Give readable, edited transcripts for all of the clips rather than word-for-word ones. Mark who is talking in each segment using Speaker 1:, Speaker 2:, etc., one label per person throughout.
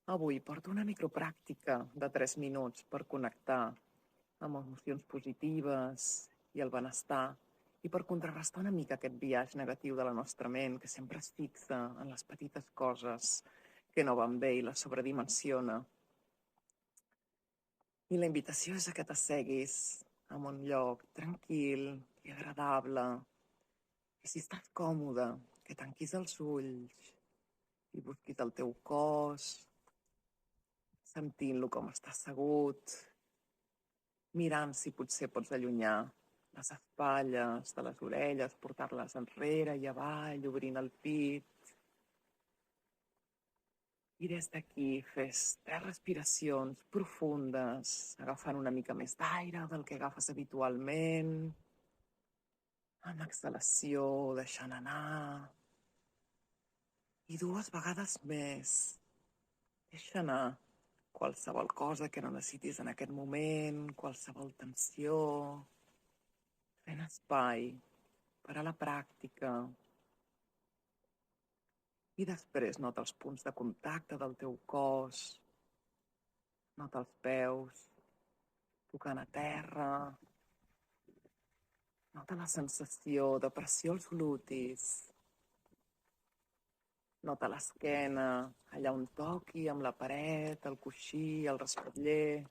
Speaker 1: Avui porto una micropràctica de 3 minuts per connectar amb emocions positives i el benestar i per contrarrestar una mica aquest biaix negatiu de la nostra ment que sempre es fixa en les petites coses que no van bé i les sobredimensiona. I la invitació és a que t'asseguis en un lloc tranquil i agradable. I si estàs còmode, que tanquis els ulls i busquis el teu cos, sentint-lo com està assegut, mirant si potser pots allunyar les espatlles de les orelles, portar-les enrere i avall, obrint el pit. I des d'aquí fes 3 respiracions profundes, agafant una mica més d'aire del que agafes habitualment, amb exhalació, deixant anar. I 2 vegades més. Deixa anar qualsevol cosa que no necessitis en aquest moment, qualsevol tensió, fent espai per a la pràctica. I després nota els punts de contacte del teu cos, nota els peus tocant a terra, nota la sensació de pressió als glutis, nota l'esquena, allà on toqui, amb la paret, el coixí, el respatller.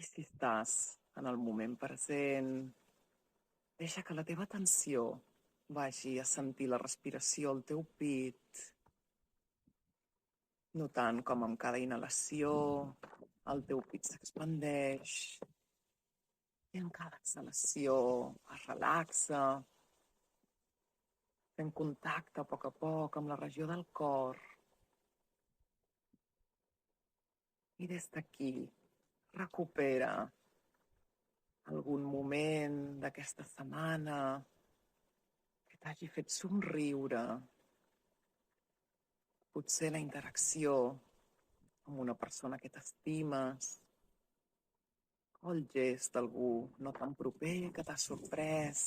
Speaker 1: I si estàs en el moment present, deixa que la teva atenció vagi a sentir la respiració al teu pit, notant com amb cada inhalació el teu pit s'expandeix i en cada exhalació es relaxa, fent contacte a poc amb la regió del cor. I des d'aquí recupera algun moment d'aquesta setmana que t'hagi fet somriure, potser la interacció amb una persona que t'estimes, o el gest d'algú no tan proper que t'ha sorprès,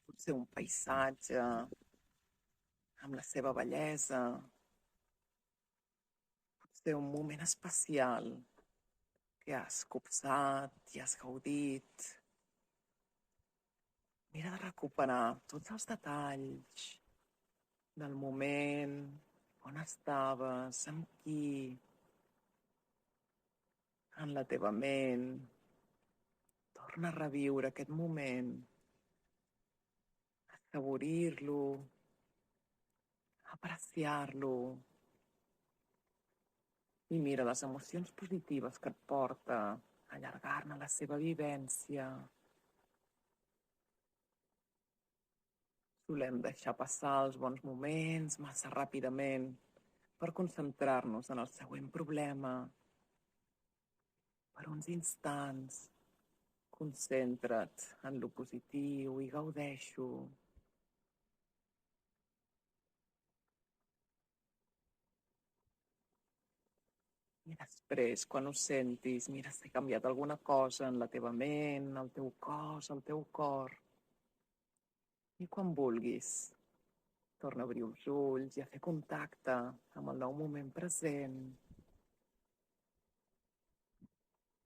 Speaker 1: potser un paisatge amb la seva bellesa, potser un moment especial que has copsat i has gaudit. Mira de recuperar tots els detalls del moment, on estaves, amb qui, en la teva ment. Torna a reviure aquest moment, assaborir-lo, apreciar-lo i mira les emocions positives que et porta a allargar-ne la seva vivència. Solem deixar passar els bons moments massa ràpidament per concentrar-nos en el següent problema. Per uns instants, concentra't en lo positiu i gaudeix-ho. I després, quan ho sentis, mira si ha canviat alguna cosa en la teva ment, el teu cos, el teu cor. I quan vulguis, torna a obrir els ulls i a fer contacte amb el nou moment present.